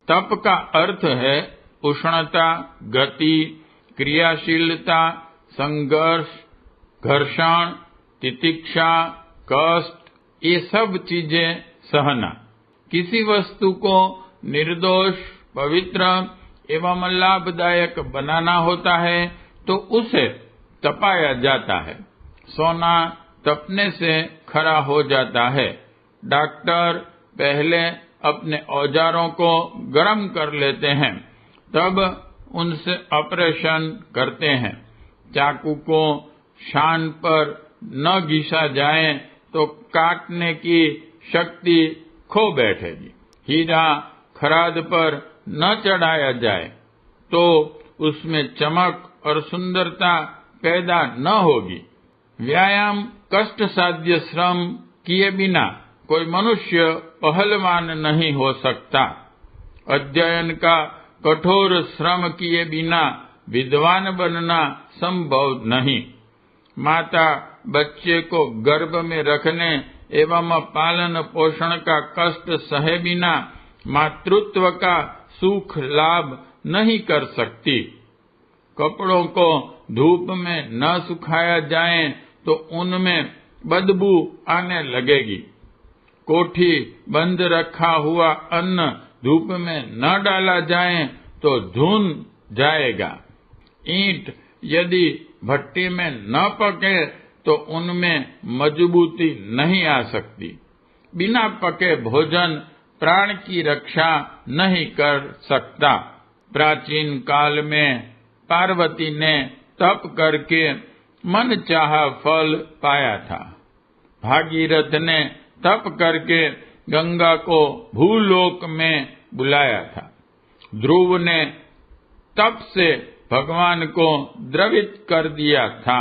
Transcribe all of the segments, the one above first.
तप का अर्थ है उष्णता, गति, क्रियाशीलता, संघर्ष, घर्षण, तितिक्षा, कष्ट, ये सब चीजें सहना। किसी वस्तु को निर्दोष, पवित्र एवं लाभदायक बनाना होता है तो उसे तपाया जाता है। सोना तपने से खरा हो जाता है। डॉक्टर पहले अपने औजारों को गर्म कर लेते हैं, तब उनसे ऑपरेशन करते हैं। चाकू को शान पर न घिसा जाए तो काटने की शक्ति खो बैठेगी। हीरा खराद पर न चढ़ाया जाए तो उसमें चमक और सुंदरता पैदा न होगी। व्यायाम, कष्ट साध्य श्रम किए बिना कोई मनुष्य पहलवान नहीं हो सकता। अध्ययन का कठोर श्रम किए बिना विद्वान बनना संभव नहीं। माता बच्चे को गर्भ में रखने एवं पालन पोषण का कष्ट सहे बिना मातृत्व का सुख लाभ नहीं कर सकती। कपड़ों को धूप में न सुखाया जाए तो उनमें बदबू आने लगेगी। कोठी बंद रखा हुआ अन्न धूप में न डाला जाए तो धुन जाएगा। ईंट यदि भट्टी में न पके तो उनमें मजबूती नहीं आ सकती। बिना पके भोजन प्राण की रक्षा नहीं कर सकता। प्राचीन काल में पार्वती ने तप करके मन चाहा फल पाया था। भागीरथ ने तप करके गंगा को भूलोक में बुलाया था। ध्रुव ने तप से भगवान को द्रवित कर दिया था।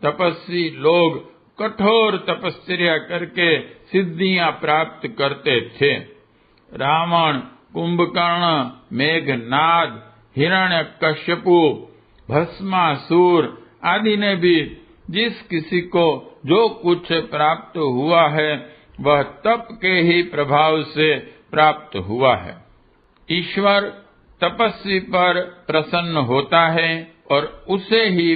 तपस्वी लोग कठोर तपस्या करके सिद्धियां प्राप्त करते थे। रावण, कुंभकर्ण, मेघनाद, हिरण्यकश्यपु, भस्मासुर आदि ने भी जिस किसी को जो कुछ प्राप्त हुआ है वह तप के ही प्रभाव से प्राप्त हुआ है। ईश्वर तपस्वी पर प्रसन्न होता है और उसे ही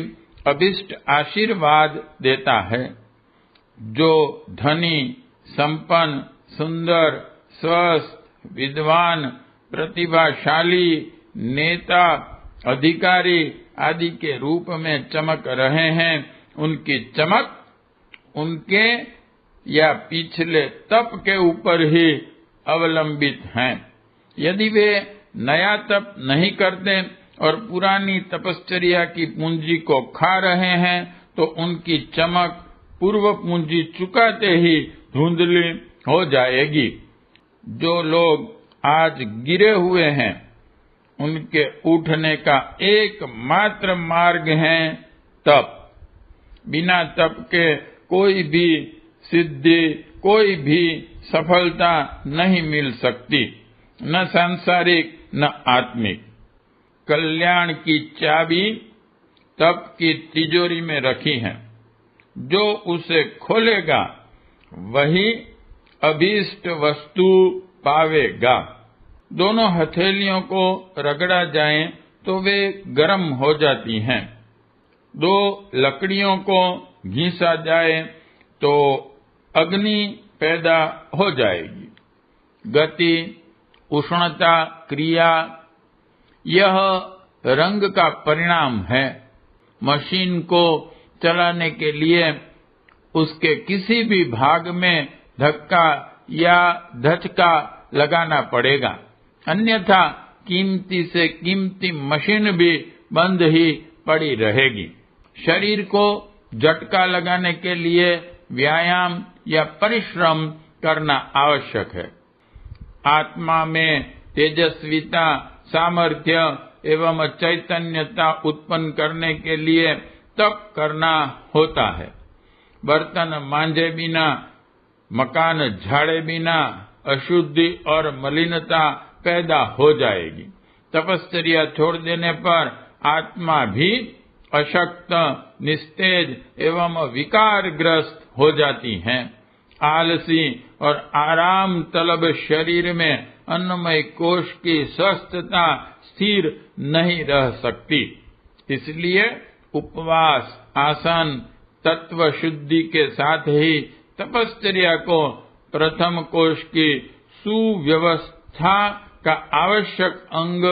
अभिष्ट आशीर्वाद देता है। जो धनी, संपन्न, सुंदर, स्वस्थ, विद्वान, प्रतिभाशाली, नेता, अधिकारी आदि के रूप में चमक रहे हैं, उनकी चमक उनके या पिछले तप के ऊपर ही अवलंबित है। यदि वे नया तप नहीं करते और पुरानी तपश्चर्या की पूंजी को खा रहे हैं तो उनकी चमक पूर्व पूंजी चुकाते ही धुंधली हो जाएगी। जो लोग आज गिरे हुए हैं उनके उठने का एकमात्र मार्ग है तप। बिना तप के कोई भी सिद्धि, कोई भी सफलता नहीं मिल सकती, न सांसारिक न आत्मिक। कल्याण की चाबी तप की तिजोरी में रखी है। जो उसे खोलेगा वही अभीष्ट वस्तु पावेगा। दोनों हथेलियों को रगड़ा जाए तो वे गर्म हो जाती हैं। दो लकड़ियों को घिसा जाए तो अग्नि पैदा हो जाएगी। गति, उष्णता, क्रिया यह रंग का परिणाम है। मशीन को चलाने के लिए उसके किसी भी भाग में धक्का या झटका लगाना पड़ेगा, अन्यथा कीमती से कीमती मशीन भी बंद ही पड़ी रहेगी। शरीर को झटका लगाने के लिए व्यायाम या परिश्रम करना आवश्यक है। आत्मा में तेजस्विता, सामर्थ्य एवं चैतन्यता उत्पन्न करने के लिए तप करना होता है। बर्तन मांजे बिना, मकान झाड़े बिना अशुद्धि और मलिनता पैदा हो जाएगी। तपश्चर्या छोड़ देने पर आत्मा भी अशक्त, निस्तेज एवं विकारग्रस्त हो जाती है। आलसी और आराम तलब शरीर में अन्नमय कोश की स्वस्थता स्थिर नहीं रह सकती। इसलिए उपवास, आसन, तत्व शुद्धि के साथ ही तपश्चर्या को प्रथम कोश की सुव्यवस्था का आवश्यक अंग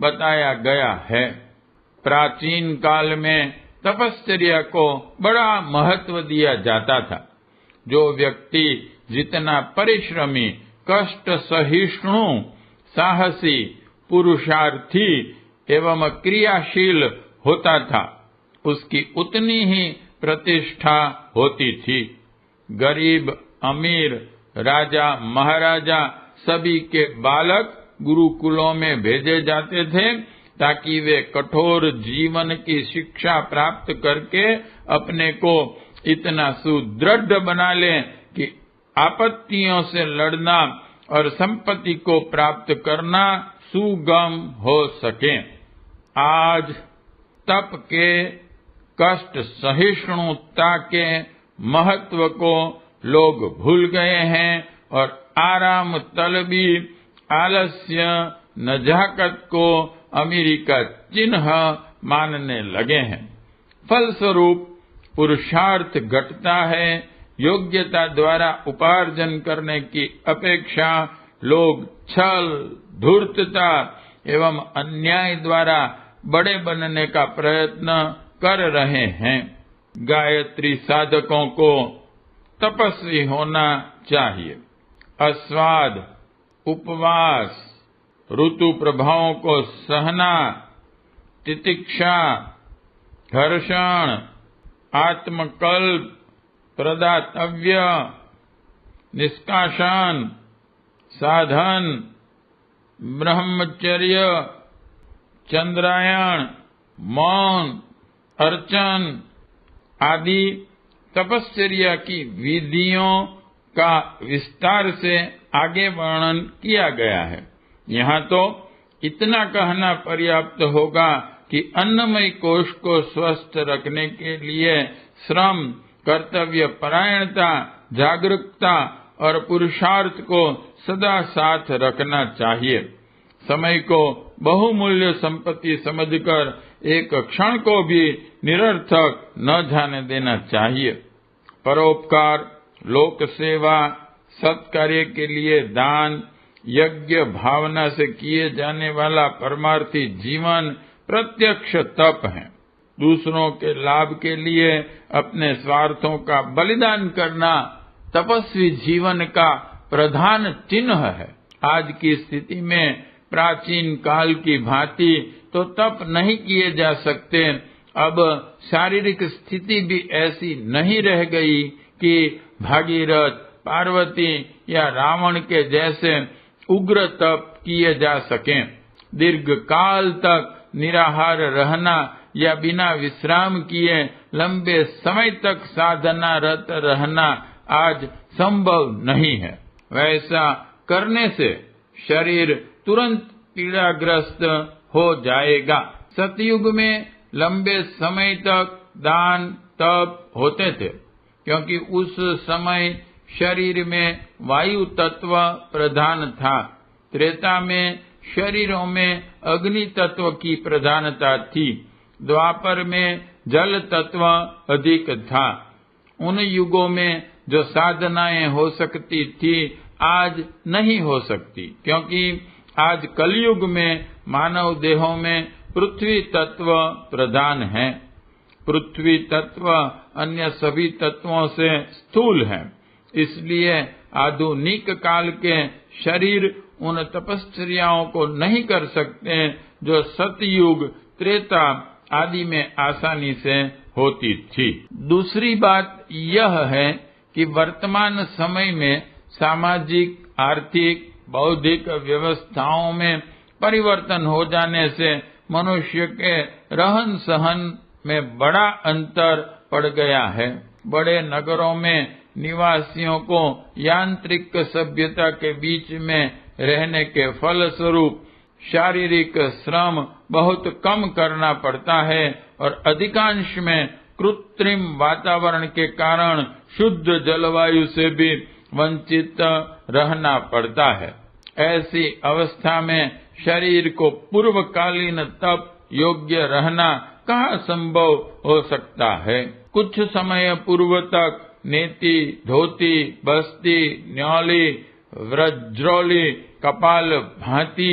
बताया गया है। प्राचीन काल में तपश्चर्या को बड़ा महत्व दिया जाता था। जो व्यक्ति जितना परिश्रमी, कष्ट सहिष्णु, साहसी, पुरुषार्थी एवं क्रियाशील होता था, उसकी उतनी ही प्रतिष्ठा होती थी। गरीब, अमीर, राजा, महाराजा सभी के बालक गुरुकुलों में भेजे जाते थे ताकि वे कठोर जीवन की शिक्षा प्राप्त करके अपने को इतना सुदृढ़ बना लें कि आपत्तियों से लड़ना और संपत्ति को प्राप्त करना सुगम हो सके। आज तप के, कष्ट सहिष्णुता के महत्व को लोग भूल गए हैं और आराम तलबी, आलस्य, नजाकत को अमीरी का चिन्ह मानने लगे हैं। फलस्वरूप पुरुषार्थ घटता है। योग्यता द्वारा उपार्जन करने की अपेक्षा लोग छल, धूर्तता एवं अन्याय द्वारा बड़े बनने का प्रयत्न कर रहे हैं। गायत्री साधकों को तपस्वी होना चाहिए। अस्वाद, उपवास, ऋतु प्रभावों को सहना, तितिक्षा, घर्षण, आत्मकल्प, प्रदातव्य, निष्कासन, साधन, ब्रह्मचर्य, चंद्रायण, मौन, अर्चन आदि तपश्चर्या की विधियों का विस्तार से आगे वर्णन किया गया है। यहाँ तो इतना कहना पर्याप्त होगा कि अन्नमय कोश को स्वस्थ रखने के लिए श्रम, कर्तव्य परायणता, जागरूकता और पुरुषार्थ को सदा साथ रखना चाहिए। समय को बहुमूल्य संपत्ति समझकर एक क्षण को भी निरर्थक न जाने देना चाहिए। परोपकार, लोक सेवा, सत्कार्य के लिए दान, यज्ञ भावना से किए जाने वाला परमार्थी जीवन प्रत्यक्ष तप है। दूसरों के लाभ के लिए अपने स्वार्थों का बलिदान करना तपस्वी जीवन का प्रधान चिन्ह है। आज की स्थिति में प्राचीन काल की भांति तो तप नहीं किए जा सकते। अब शारीरिक स्थिति भी ऐसी नहीं रह गई कि भागीरथ, पार्वती या रावण के जैसे उग्र तप किए जा सकें। दीर्घ काल तक निराहार रहना या बिना विश्राम किए लंबे समय तक साधनारत रहना आज संभव नहीं है। वैसा करने से शरीर तुरंत पीड़ाग्रस्त हो जाएगा। सतयुग में लंबे समय तक दान तप होते थे, क्योंकि उस समय शरीर में वायु तत्व प्रधान था। त्रेता में शरीरों में अग्नि तत्व की प्रधानता थी। द्वापर में जल तत्व अधिक था। उन युगों में जो साधनाएं हो सकती थी आज नहीं हो सकती, क्योंकि आज कलयुग में मानव देहों में पृथ्वी तत्व प्रधान है। पृथ्वी तत्व अन्य सभी तत्वों से स्थूल है। इसलिए आधुनिक काल के शरीर उन तपश्चर्याओं को नहीं कर सकते जो सतयुग, त्रेता आदि में आसानी से होती थी। दूसरी बात यह है कि वर्तमान समय में सामाजिक, आर्थिक, बौद्धिक व्यवस्थाओं में परिवर्तन हो जाने से मनुष्य के रहन सहन में बड़ा अंतर पड़ गया है। बड़े नगरों में निवासियों को यांत्रिक सभ्यता के बीच में रहने के फलस्वरूप शारीरिक श्रम बहुत कम करना पड़ता है और अधिकांश में कृत्रिम वातावरण के कारण शुद्ध जलवायु से भी वंचित रहना पड़ता है। ऐसी अवस्था में शरीर को पूर्वकालीन तप योग्य रहना कहाँ संभव हो सकता है। कुछ समय पूर्व तक नेति, धोती, बस्ती, न्यौली, वज्रौली, कपाल भाती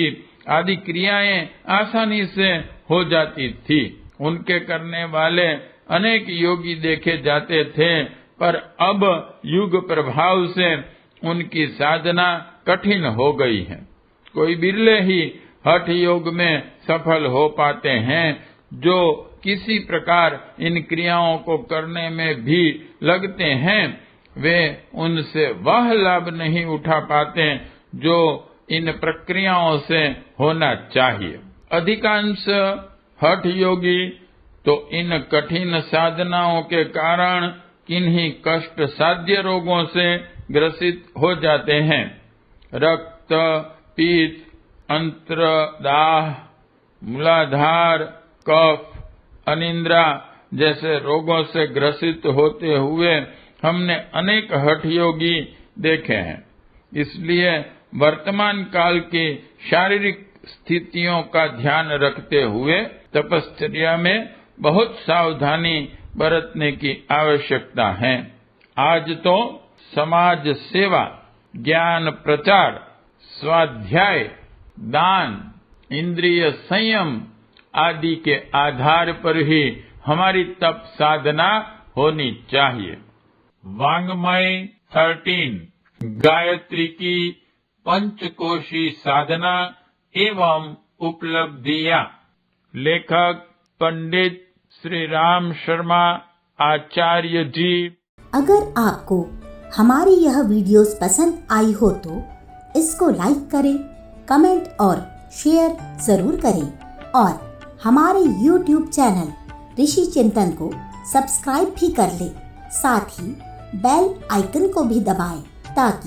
आदि क्रियाएं आसानी से हो जाती थी। उनके करने वाले अनेक योगी देखे जाते थे, पर अब युग प्रभाव से उनकी साधना कठिन हो गई है। कोई बिरले ही हठ योग में सफल हो पाते हैं, जो किसी प्रकार इन क्रियाओं को करने में भी लगते हैं। वे उनसे वह लाभ नहीं उठा पाते जो इन प्रक्रियाओं से होना चाहिए। अधिकांश हठ योगी तो इन कठिन साधनाओं के कारण किन्हीं कष्ट साध्य रोगों से ग्रसित हो जाते हैं। रक्त, पित्त, अंतर्दाह, मूलाधार, कफ, अनिद्रा जैसे रोगों से ग्रसित होते हुए हमने अनेक हठ योगी देखे हैं। इसलिए वर्तमान काल की शारीरिक स्थितियों का ध्यान रखते हुए तपश्चर्या में बहुत सावधानी बरतने की आवश्यकता है। आज तो समाज सेवा, ज्ञान प्रचार, स्वाध्याय, दान, इंद्रिय संयम आदि के आधार पर ही हमारी तप साधना होनी चाहिए। वाङ्मय 13 गायत्री की पंचकोशी साधना एवं उपलब्धियां। लेखक पंडित श्री राम शर्मा आचार्य जी। अगर आपको हमारी यह वीडियोस पसंद आई हो तो इसको लाइक करें, कमेंट और शेयर जरूर करें और हमारे YouTube चैनल ऋषि चिंतन को सब्सक्राइब भी कर लें। साथ ही बेल आइकन को भी दबाएं ताकि